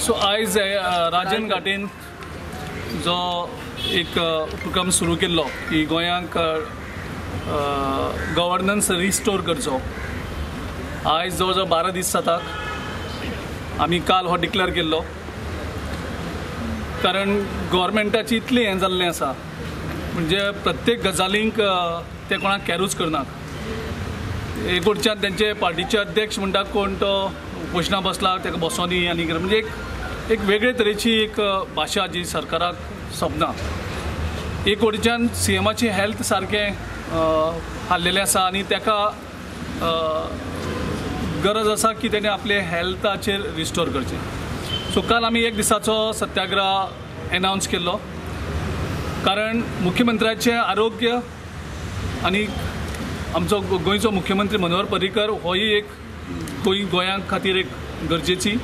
So आयज राजन घाटीन जो एक उपक्रम सुरू केल्लो की गोंयांक गव्हर्नन्स रिस्टोर करचो। आयज जवळ जवळ 12 दीस जातात। आमी काल हो डिक्लेअर केल्लो कारण गव्हर्मेंटाची इतली हें जाल्लें आसा म्हणजे प्रत्येक गजालींक ते कोणाक कॅरूच करनात। एक वटच्यान तेंचे पार्टीचे अध्यक्ष म्हणटा कोण तो उपोशना बसला ताका बसोनी आनी म्हणजे एक वेगळे तरेची एक भाशा जी सरकाराक सोबना। एक वटच्यान सीएमाची हेल्थ सारकें हाल्लेलें आसा आनी ताका गरज आसा की तेणें आपले हेल्थाचेर रिस्टोर करचें। सो काल आमी एक दिसाचो सत्याग्रह एनाउन्स केल्लो कारण मुख्यमंत्र्याचें आरोग्य आनी आमचो गोंयचो मुख्यमंत्री मनोहर पर्रीकर होय एक गोंयां खातीर एक गरजेची,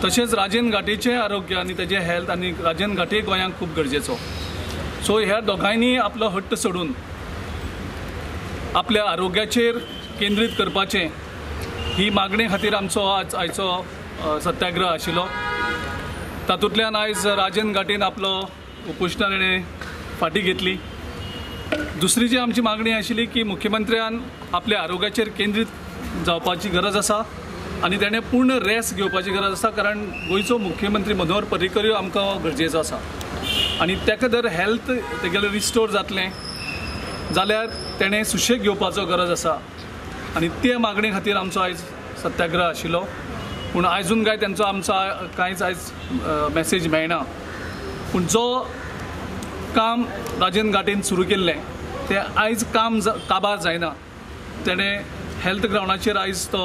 तशेंच राजन घाटीचें आरोग्य आनी तेजें हेल्थ आनी राजन घाटी गोंयांक खूब गरजेचो। सो ह्या दोगांयनी आपलो हट्ट सोडून आपल्या आरोग्याचेर केंद्रीत करपाचें ही मागणे खातीर आमचो आयचो सत्याग्रह आशिल्लो। तातूंतल्यान आयज राजन घाटीन आपलो उपोशना ताणें फाटीं घेतली। दुसरी जी आमची मागणी आशिल्ली की मुख्यमंत्र्यान आपल्या आरोग्याचेर केंद्रीत जावपाची गरज आसा आनी तेणें पूर्ण रेस्ट घेवपाची गरज आसा कारण गोंयचो मुख्यमंत्री मनोहर पर्रीकर आमकां गरजेचो आसा आनी ताका जर हेल्थ तेगेलें रिस्टोर जातलें जाल्यार तेणें सुशेग घेवपाचो गरज आसा आनी ते मागणे खातीर आमचो आयज सत्याग्रह आशिल्लो। पूण आयजून काय तेंचो आमचो कांयच आयज मॅसेज मेळना। पूण जो काम राजन घाटीन सुरू केल्लें तें आयज काम काबार जायना। तेणें हेल्थ ग्रावंडाचेर आयज तो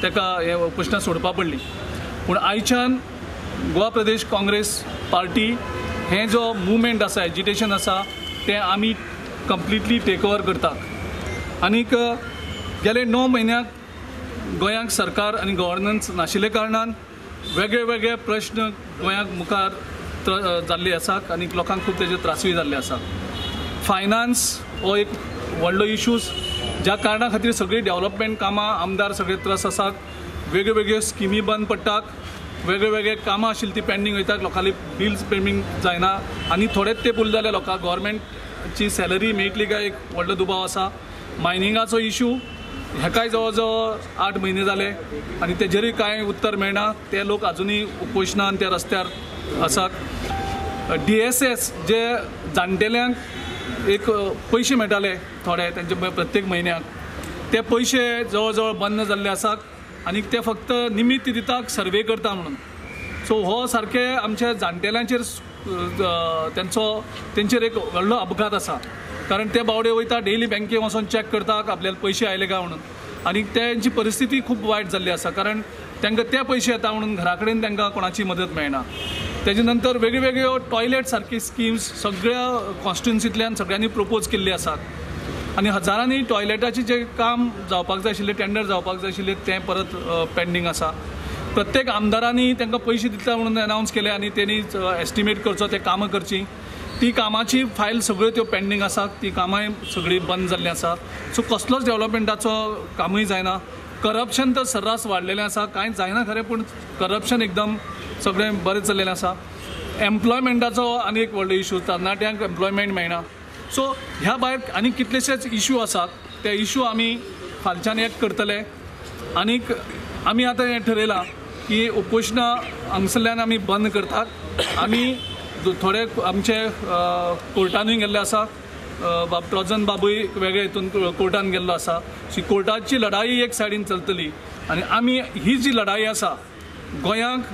ताका हे उपोशना सोडपा पडली। पूण आयच्यान गोवा प्रदेश काँग्रेस पार्टी हें जो मुवमेंट आसा एजिटेशन आसा तें आमी कंप्लिटली टेक ओवर करतात। आनीक गेले 9 म्हयन्याक गोंयांक सरकार आनी गव्हर्नन्स नाशिल्ले कारणान वेगळे वेगळे प्रश्न गोंयांक मुखार जाल्ले आसात आनी लोकांक खूब तेजे त्रासूय जाल्ले आसा। फायनान्स हो एक व्हडलो इश्यूज ज्या कारणा खातीर सगळी डेव्हलपमेंट कामां आमदार सगळे त्रास आसात। वेगळ्यो वेगळ्यो स्किमी बंद पडटात, वेगळे वेगळे कामां आशिल्लीं ती पेंडींग वयतात, लोकांली बिल्स पेमेंट जायना आनी थोडेच तेंप उरले जाल्यार लोकांक गव्हर्मेंटची सॅलरी मेळटली काय एक व्हडलो दुबाव आसा। मायनिंगाचो इश्यू हेकाय जवळ जवळ 8 म्हयने जाले आनी तेजेरूय कांय उत्तर मेळना। ते लोक आजुनूय उपोशनान त्या रस्त्यार आसात। DSS जे जाणटेल्यांक एक पयशे मेळटाले थोडे तेंचे प्रत्येक म्हयन्याक ते पयशे जवळ जवळ बंद जाल्ले आसात आनी ते फक्त निमित्त दितात सर्वे करता म्हणून। सो हो सारके आमच्या जाणटेल्यांचेर तेंचेर एक व्हडलो अपघात आसा कारण ते बावडे वयता डेली बँकेन वचून चॅक करतात आपल्याला पयशे आयले काय म्हणून आनी तेंची परिस्थिती खूब वायट जाल्ली आसा कारण तांकां ते पयशे येता म्हणून घरा कडेन तांकां कोणाची मदत मेळना। तेजे नंतर वेगळ्यो वेगळ्यो टॉयलेट सारकी स्किम्स सगळ्या कॉन्स्टिट्युन्सींतल्यान सगळ्यांनी प्रपोज केल्ली आसात आनी हजारांनी टॉयलेटाचें जें काम जावपाक जाय आशिल्लें टेंडर जावपाक जाय आशिल्लें तें परत पेंडींग आसा। प्रत्येक आमदारांनी तांकां पयशे दिता म्हणून अनाउन्स केले आनी तेणी एस्टिमेट करचो ते कामां करची। ती कामाची फायल सगळ्यो त्यो पेंडींग आसात, ती कामांय सगळीं बंद जाल्लीं आसा। सो कसलोच डेव्हलपमेंटाचो कामूय जायना। करप्शन तर सर्रास वाडलेलें आसा, कांयच जायना खरें पूण करप्शन एकदम सगळें बरें चल्लेलें आसा। एम्प्लॉयमेंटाचो आनी एक व्हडलो इश्यू, तरणाट्यांक एम्प्लॉयमेंट मेळना। सो ह्या भायर आनी कितलेशेच इश्यू आसात, ते इश्यू आमी फालच्यान एक करतले आनीक आमी आतां हें ठरयलां की उपोशना हांगसरल्यान आमी बंद करतात। आमी थोडे आमचे कोर्टानूय गेल्ले आसा, प्रजन बाबूय वेगळे हितून कोर्टान गेल्लो आसा। शी कोर्टाची लढाई एक सायडीन चलतली आनी आमी ही जी लढाई आसा गोंयांक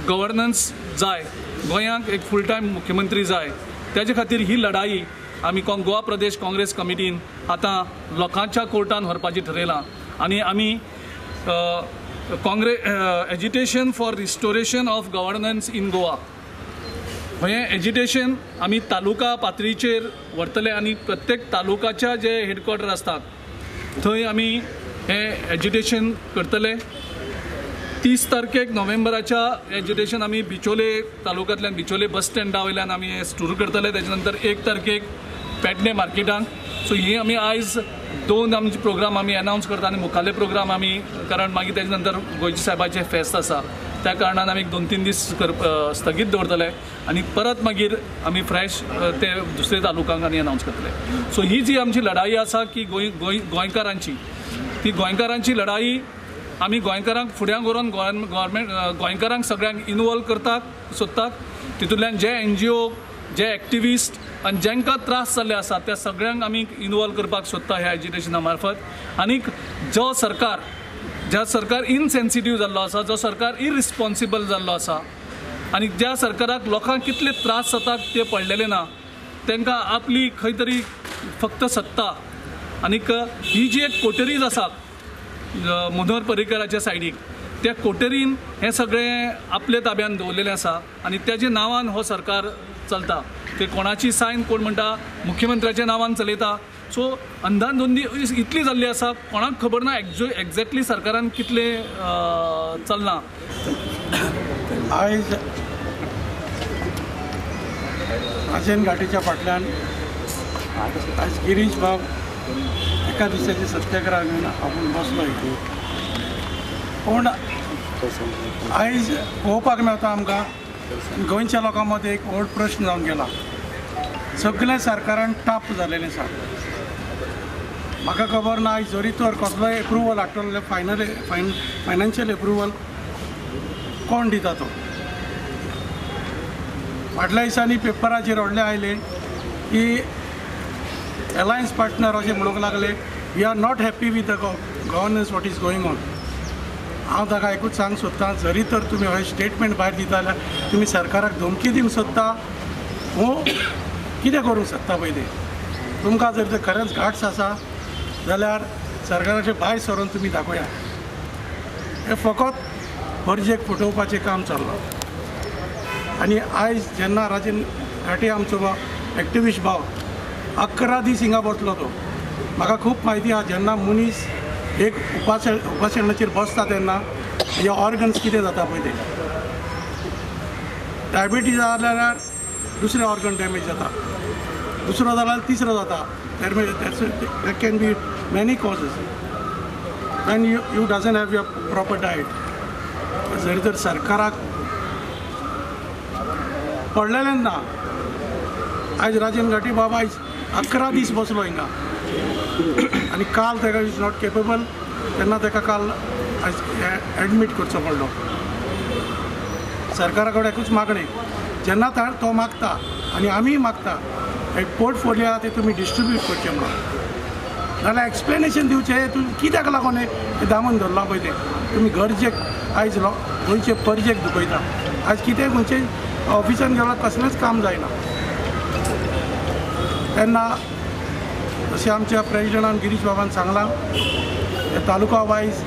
गव्हर्नन्स जाय, गोंयांक एक फूल टायम मुख्यमंत्री जाय, तेजे खातीर ही लढाई आमी गोवा प्रदेश काँग्रेस कमिटीन आतां लोकांच्या कोर्टान व्हरपाची ठरयलां आनी आमी agitation for restoration of governance in Goa हें एजिटेशन आमी तालुका पातळीचेर व्हरतले आनी प्रत्येक तालुकाच्या जे हेडक्वॉर्टर आसतात थंय आमी हें एजिटेशन करतले। 30 तारखेक नोव्हेंबराच्या एजिटेशन आमी बिचोले तालुक्यांतल्यान बिचोले बस स्टँडा वयल्यान आमी हें सुरू करतले। तेजे नंतर 1 तारखेक पेडणे मार्केटांक. सो ही आमी आयज 2 आमचे प्रोग्राम आमी अनाउन्स करता आनी मुखाल्ले प्रोग्राम आमी, कारण मागीर तेजे नंतर गोंयचे साहेबाचें फेस्त आसा, त्या कारणान आमी 2-3 दीस स्थगीत दवरतले आनी परत मागीर आमी फ्रेश ते दुसरे तालुकांक आनी अनाउन्स करतले. सो ही जी आमची लढाई आसा की गोंयकारांची, ती गोंयकारांची लढाई आमी गोंयकारांक फुड्यान व्हरून गोवोरमेंट गोंयकारांक सगळ्यांक इनवॉल्व करतात सोदतात. तितूंतल्यान जे NGO, जे एक्टिविस्ट आनी जांकां त्रास जाल्ले आसा त्या सगळ्यांक आमी इनवॉल्व करपाक सोदता ह्या एजिटेशना मार्फत. आनीक जो सरकार इनसेन्सिटीव जाल्लो आसा, जो सरकार इरिस्पॉन्सिबल जाल्लो आसा आनी ज्या सरकाराक लोकांक कितले त्रास जातात ते पडलेले ना, तांकां आपली खंय तरी फक्त सत्ता आनीक ही जी एक कोटरीज आसा मनोहर पर्रीकराच्या सायडीक, त्या कोटरीन हें सगळें आपले ताब्यान दवरलेलें आसा आनी त्याच्या नांवान हो सरकार चलता. ते कोणाची सायन कोण म्हणटा मुख्यमंत्र्याच्या नांवान चलयता. सो अंधाधुंदी इतली जाल्ली आसा, कोणाक खबर ना एक्झॅक्टली सरकारान कितले चलना. आयज राजन घाटीच्या फाटल्यान आयज गिरीश बाब एका दिसाची सत्याग्रह घेवन आपूण बसलो इथे. पूण आयज पळोवपाक मेळटा आमकां गोंयच्या लोकां मदीं एक व्हड प्रश्न जावन गेला. सगळ्या सरकारान टाप जालेलें आसा. म्हाका खबर ना आयज जरी तर कसलोय एप्रुवल हाडटलो फायनान्शियल एप्रुवल कोण दिता तो. फाटल्या दिसांनी पेपराचेर व्हडले आयले की अलायन्स पार्टनर अशें म्हणूंक लागले we are not happy with the governance what is going on. हांव ताका एकूच सांग सोदतां, जरी तर तुमी हे स्टेटमेंट भायर दिता जाल्यार तुमी सरकाराक धमकी दिवंक सोदता वो कितें करूंक सोदता पळय ते. तुमकां जर ते खरेंच घाट्स आसा जाल्यार सरकाराचे भायर सरून तुमी दाखोया. हे फकत फर्जेक फटोवपाचें काम चल्लां. आनी आयज जेन्ना राजन घाटी आमचो एक्टिविस्ट भाव 11 दीस हिंगा बसलो तो, म्हाका खूब म्हायती आहा जेन्ना मनीस एक उपासणाचेर बसता तेन्ना हे ऑर्गन्स कितें जाता पळय ते. डायबिटीज जाल्यार दुसरे ऑर्गन डॅमेज जाता, दुसरो जाल्यार तिसरो जाता. There can be many causes when you doesn't have your proper diet. जरी तर सरकाराक पडलेलें ना. आयज राजन घाटी बाबा आयज 11 दीस बसलो हिंगा आनी काल ताका इज नॉट केपेबल तेन्ना ताका काल एडमीट करचो पडलो. सरकारा कडेन एकूच मागणें, जेन्ना तो मागता आनी आमी मागता एक पोर्टफोलियो आहा ते तुमी डिस्ट्रिब्यूट करचे म्हणून, नाल्यार एक्सप्लेनेशन दिवचें तुमी कित्याक लागून हें दामून धरलां पळय तें. तुमी गरजेक आयज गोंयचे परजेक दुखयता. आयज कितें खंयचे ऑफिसान गेल्यार कसलेंच काम जायना. तेन्ना अशें आमच्या प्रेजिडंटान गिरीश बाबान सांगलां तालुका वायज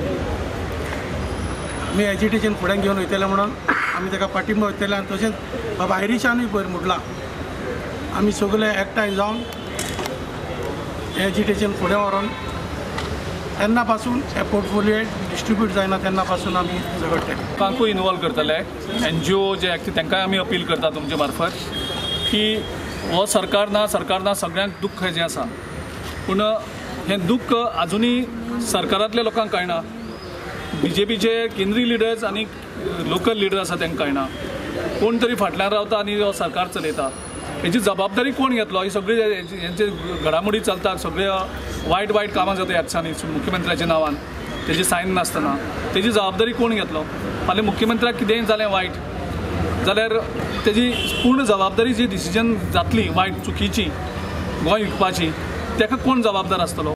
आमी एजिटेशन फुडें घेवन वयतले म्हणून आमी ताका पाठिंबा वयतले. आनी तशेंच बाबा आयरिशानूय बरें म्हटलां आमी सगळे एकठांय जावन एजिटेशन फुडें व्हरून तेन्ना पासून हे पोर्टफोलियो डिस्ट्रिब्यूट जायना तेन्ना पासून आमी झगडटले. लोकांकूय इनवॉल्व करतले. NGO जे तांकांय आमी अपील करता तुमचे मार्फत की हो सरकार ना सगळ्यांक दुख्ख जें आसा, पूण हें दुख्ख आजुनी सरकारांतल्या लोकांक कळना. BJPचे केंद्रीय लिडर्स आनी लोकल लिडर आसा तांकां कळना. कोण तरी फाटल्यान रावता आनी हो सरकार चलयता. हेची जबाबदारी कोण घेतलो? ही सगळी हेंचे घडामोडी चलतात, सगळे वायट कामां जाता ह्या दिसांनी मुख्यमंत्र्याच्या नांवान तेजी सायन नासतना. तेजी जबाबदारी कोण घेतलो? फाल्यां मुख्यमंत्र्याक कितेंय जालें वायट जाल्यार तेजी पूर्ण जबाबदारी जी डिसिजन जातली वायट चुकीची गोंय विकपाची, ताका कोण जबाबदार आसतलो?